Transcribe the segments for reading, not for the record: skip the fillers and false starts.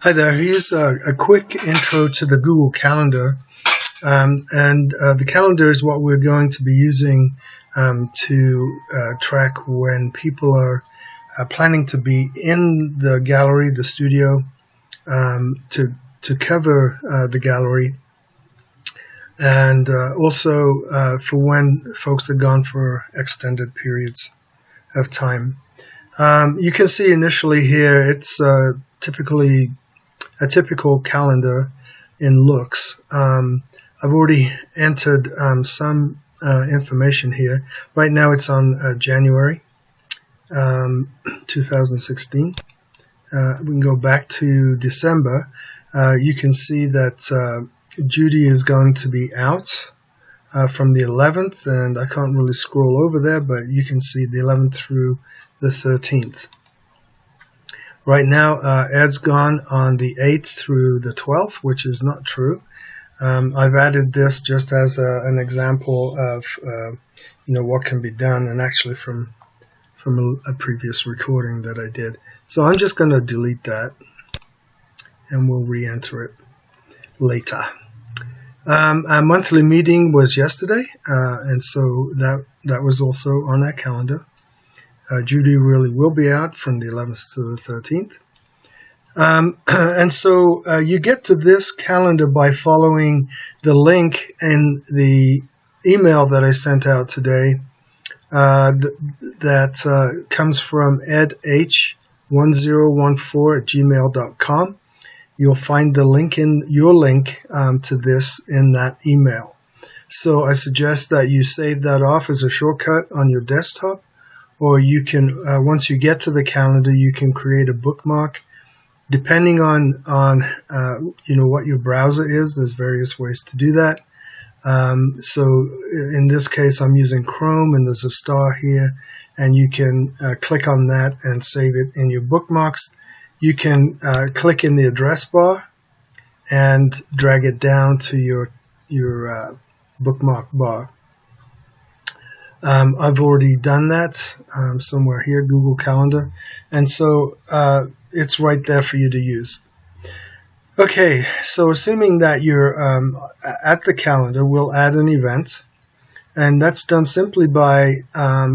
Hi there. Here's a quick intro to the Google Calendar. The calendar is what we're going to be using to track when people are planning to be in the gallery, the studio, to cover the gallery, and also for when folks are gone for extended periods of time. You can see initially here it's typically a typical calendar in looks. I've already entered some information here. Right now it's on January 2016. We can go back to December. You can see that Judy is going to be out from the 11th, and I can't really scroll over there, but you can see the 11th through the 13th. Right now, Ed's gone on the 8th through the 12th, which is not true. I've added this just as an example of what can be done, and actually from a previous recording that I did. So I'm just going to delete that, and we'll re-enter it later. Our monthly meeting was yesterday, and so that was also on our calendar. Judy really will be out from the 11th to the 13th. And so you get to this calendar by following the link in the email that I sent out today that comes from edh1014@gmail.com. You'll find the link in your link to this in that email. So I suggest that you save that off as a shortcut on your desktop. Or you can, once you get to the calendar, you can create a bookmark. Depending on what your browser is, there's various ways to do that. So in this case, I'm using Chrome, and there's a star here, and you can click on that and save it in your bookmarks. You can click in the address bar and drag it down to your bookmark bar. I've already done that somewhere here, Google Calendar, and so it's right there for you to use. Okay, so assuming that you're at the calendar, we'll add an event, and that's done simply by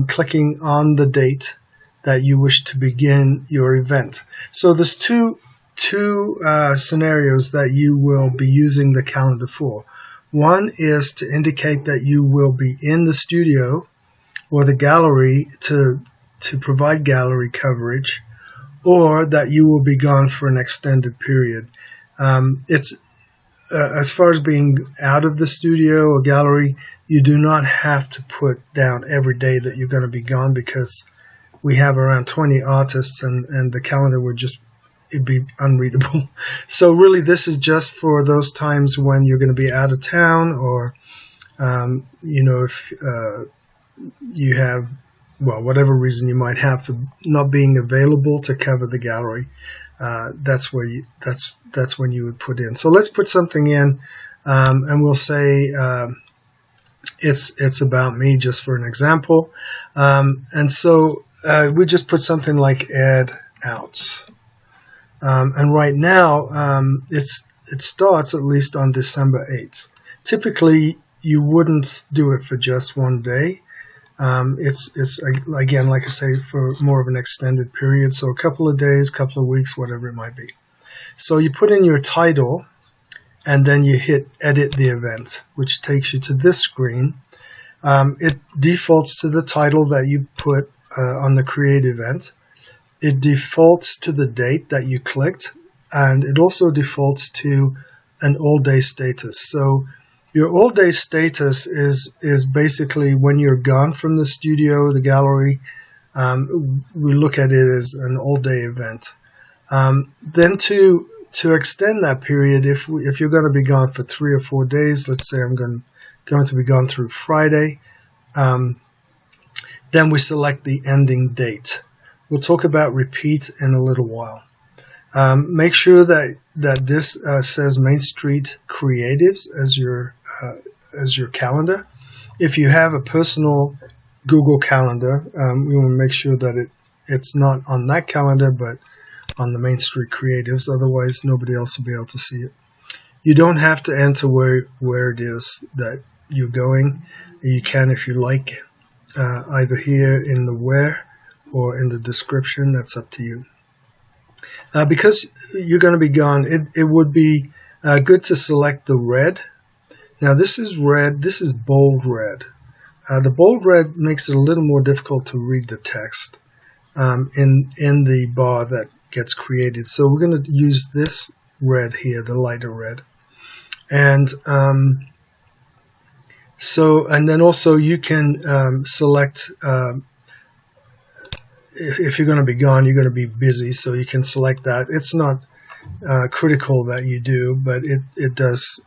clicking on the date that you wish to begin your event. So there's two scenarios that you will be using the calendar for. One is to indicate that you will be in the studio or the gallery to provide gallery coverage, or that you will be gone for an extended period. It's as far as being out of the studio or gallery, you do not have to put down every day that you're going to be gone, because we have around 20 artists, and the calendar would it'd be unreadable. So really, this is just for those times when you're going to be out of town, or if you have, whatever reason you might have for not being available to cover the gallery, that's when you would put in. So let's put something in, and we'll say it's about me, just for an example. And so we just put something like Ed out. And right now it starts at least on December 8th. Typically, you wouldn't do it for just one day. It's again, like I say, for more of an extended period, so a couple of days, couple of weeks, whatever it might be. So you put in your title, and then you hit edit the event, which takes you to this screen. It defaults to the title that you put on the create event. It defaults to the date that you clicked, and it also defaults to an all day status. So your all-day status is basically when you're gone from the studio or the gallery. We look at it as an all-day event. Then to extend that period, if you're going to be gone for 3 or 4 days, let's say I'm going to be gone through Friday, then we select the ending date. We'll talk about repeat in a little while. Make sure that this says Main Street Creatives as your calendar. If you have a personal Google Calendar, we want to make sure that it's not on that calendar, but on the Main Street Creatives. Otherwise, nobody else will be able to see it. You don't have to enter where it is that you're going. You can, if you like, either here in the where or in the description. That's up to you. Because you're going to be gone, it would be good to select the red. Now this is red. This is bold red. The bold red makes it a little more difficult to read the text in the bar that gets created. So we're going to use this red here, the lighter red. And and then also you can select, if you're going to be gone, you're going to be busy, so you can select that. It's not critical that you do, but it does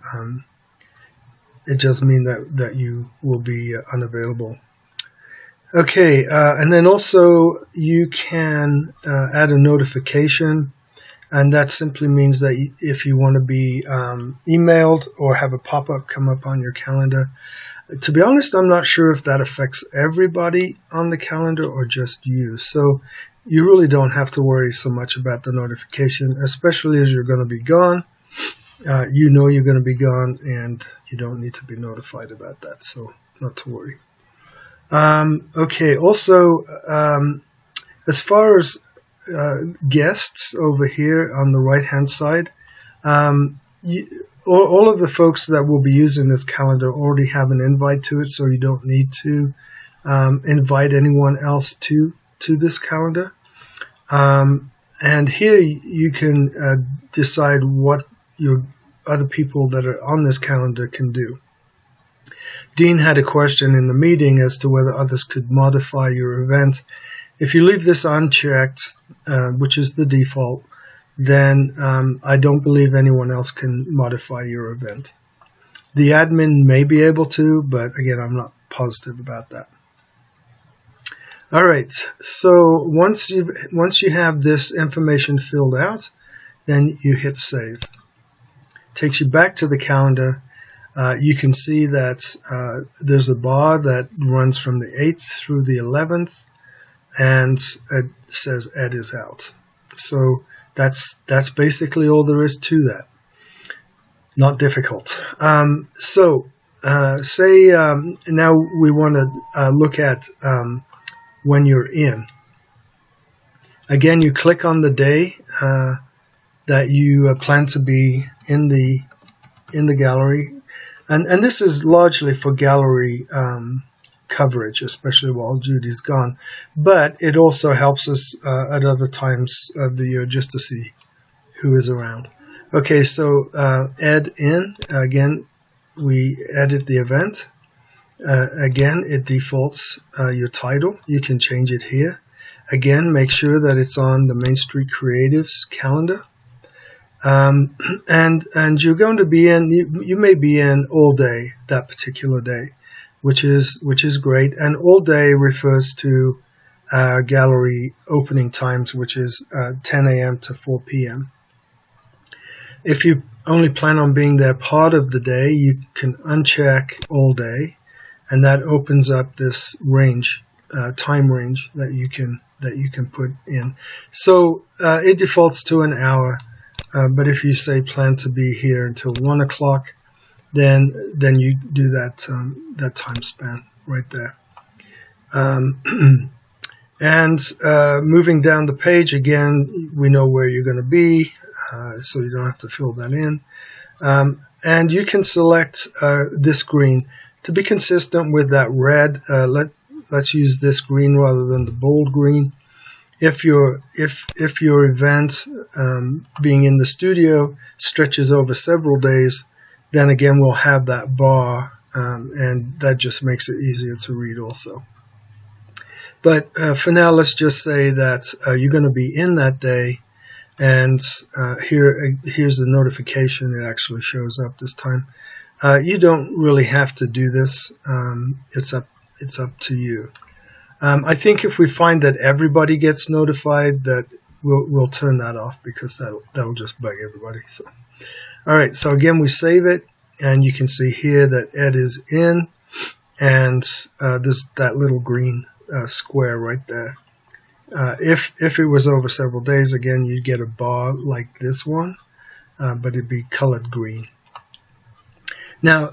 mean that you will be unavailable. Okay, and then also you can add a notification. And that simply means that if you want to be emailed or have a pop-up come up on your calendar. To be honest, I'm not sure if that affects everybody on the calendar or just you. So you really don't have to worry so much about the notification, especially as you're going to be gone. You know you're going to be gone, and you don't need to be notified about that. So not to worry. Okay, also, as far as guests over here on the right hand side, all of the folks that will be using this calendar already have an invite to it, so you don't need to invite anyone else to this calendar. And here you can decide what your other people that are on this calendar can do. Dean had a question in the meeting as to whether others could modify your event. If you leave this unchecked, which is the default, then I don't believe anyone else can modify your event. The admin may be able to, but again, I'm not positive about that. All right, so once you have this information filled out, then you hit save. Takes you back to the calendar. You can see that there's a bar that runs from the 8th through the 11th. And it says Ed is out. So that's basically all there is to that. Not difficult. Say now we want to look at when you're in. Again, you click on the day that you plan to be in the gallery, and this is largely for gallery coverage, especially while Judy's gone, but it also helps us at other times of the year just to see who is around. Okay, so add in, again, we edit the event. Again, it defaults your title. You can change it here. Again, make sure that it's on the Main Street Creatives calendar. And you're going to be in, you may be in all day that particular day, which is great. And all day refers to our gallery opening times, which is 10 a.m. to 4 p.m. If you only plan on being there part of the day, you can uncheck all day, and that opens up this range, time range that you can put in. So it defaults to an hour, but if you say plan to be here until 1 o'clock, then you do that time span right there. And moving down the page, again, we know where you're going to be, so you don't have to fill that in. And you can select this green. To be consistent with that red, let's use this green rather than the bold green. If your event being in the studio stretches over several days, then again we'll have that bar, and that just makes it easier to read also. But for now, let's just say that you're going to be in that day, and here's the notification. It actually shows up this time. You don't really have to do this. It's up to you. I think if we find that everybody gets notified, that we'll turn that off, because that'll just bug everybody. So, all right. So again, we save it, and you can see here that Ed is in, and there's that little green square right there. If it was over several days, again, you'd get a bar like this one, but it'd be colored green. Now,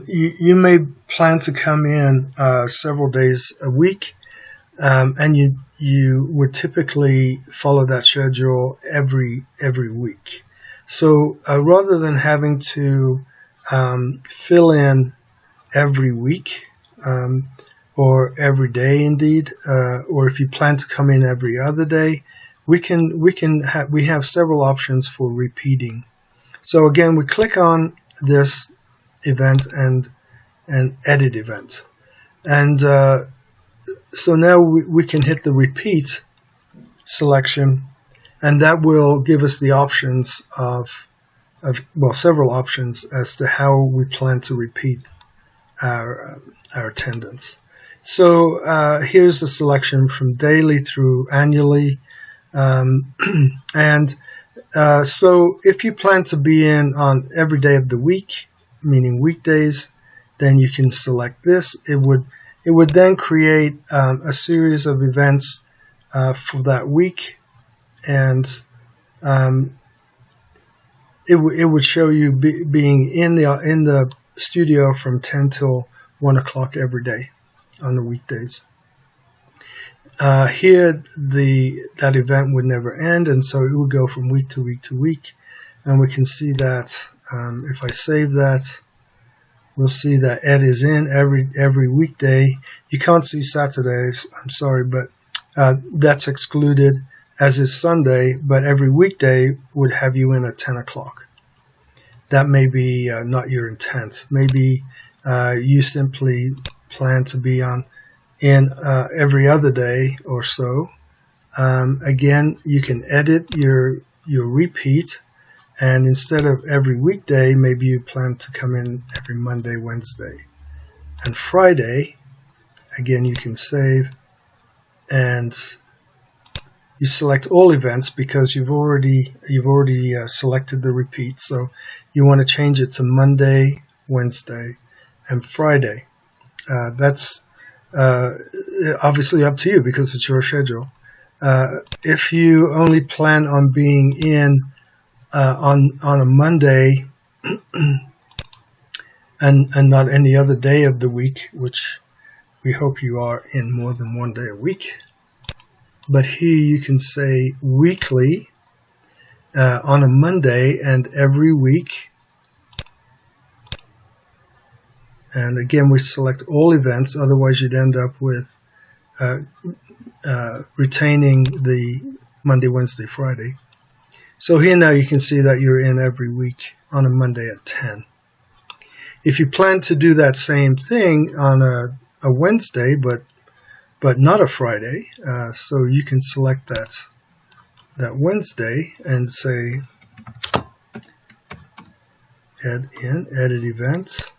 you may plan to come in several days a week, and you would typically follow that schedule every week. So rather than having to fill in every week, or every day indeed, or if you plan to come in every other day, we have several options for repeating. So again, we click on this event and edit event, and so now we can hit the repeat selection, and that will give us the options of several options as to how we plan to repeat our attendance. So here's a selection from daily through annually, and so if you plan to be in on every day of the week, meaning weekdays, then you can select this. It would then create a series of events for that week, and it would show you being in the studio from 10 till 1 o'clock every day on the weekdays. Here, that event would never end, and so it would go from week to week to week, and we can see that if I save that, we'll see that Ed is in every weekday. You can't see Saturdays, I'm sorry, but that's excluded, as is Sunday, but every weekday would have you in at 10 o'clock. That may be not your intent. Maybe you simply plan to be in every other day or so. Again, you can edit your repeat, and instead of every weekday, maybe you plan to come in every Monday, Wednesday, and Friday. Again, you can save, and you select all events because you've already selected the repeat. So you want to change it to Monday, Wednesday, and Friday. That's obviously up to you because it's your schedule. If you only plan on being in on a Monday and not any other day of the week, which we hope you are in more than one day a week, but here you can say weekly on a Monday and every week. And again, we select all events, otherwise you'd end up with retaining the Monday, Wednesday, Friday. So here now you can see that you're in every week on a Monday at 10. If you plan to do that same thing on a Wednesday, but not a Friday, so you can select that Wednesday and say edit event.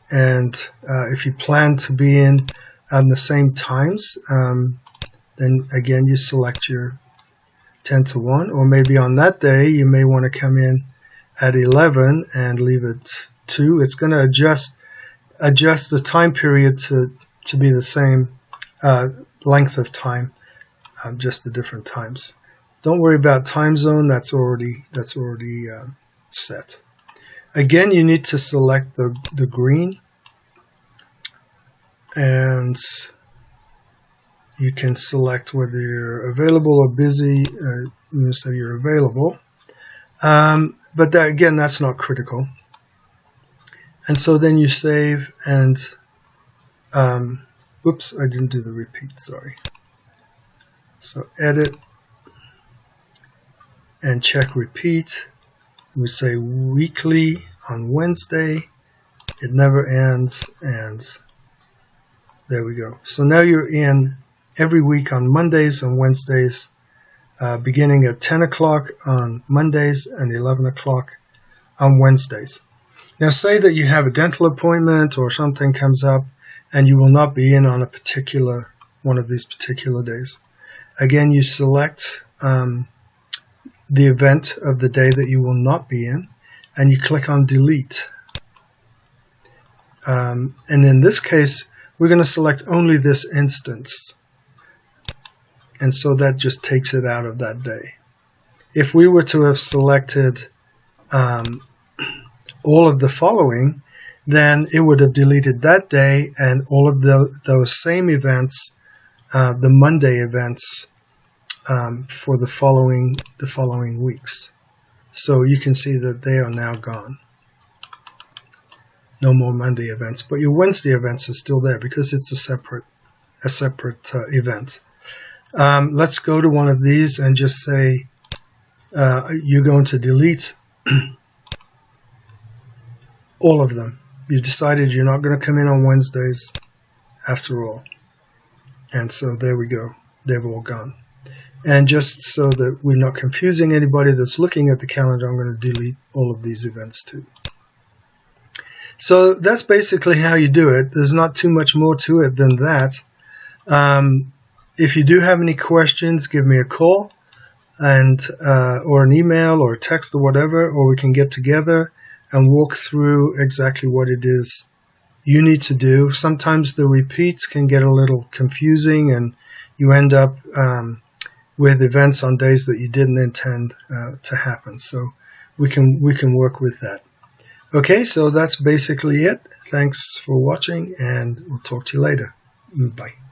And if you plan to be in on the same times, then again you select your 10 to 1, or maybe on that day you may want to come in at 11 and leave it 2. It's going to adjust the time period to be the same length of time, just the different times. Don't worry about time zone, that's already set. Again, you need to select the green, and you can select whether you're available or busy. You say you're available, but again, that's not critical. And so then you save, and oops, I didn't do the repeat, sorry. So edit and check repeat. We say weekly on Wednesday, it never ends, and there we go. So now you're in every week on Mondays and Wednesdays, beginning at 10 o'clock on Mondays and 11 o'clock on Wednesdays. Now say that you have a dental appointment or something comes up and you will not be in on a particular one of these particular days. Again, you select the event of the day that you will not be in, and you click on delete. And in this case, we're going to select only this instance. and so that just takes it out of that day. If we were to have selected all of the following, then it would have deleted that day and all of those same events, the Monday events, for the following weeks. So you can see that they are now gone. No more Monday events, but your Wednesday events are still there because it's a separate event. Let's go to one of these and just say you're going to delete all of them. You decided you're not going to come in on Wednesdays after all. And so there we go. They've all gone. And just so that we're not confusing anybody that's looking at the calendar, I'm going to delete all of these events too. So that's basically how you do it. There's not too much more to it than that. If you do have any questions, give me a call and or an email or a text or whatever, or we can get together and walk through exactly what it is you need to do. Sometimes the repeats can get a little confusing and you end up with events on days that you didn't intend to happen. So we can work with that. Okay, so that's basically it. Thanks for watching, and we'll talk to you later. Bye.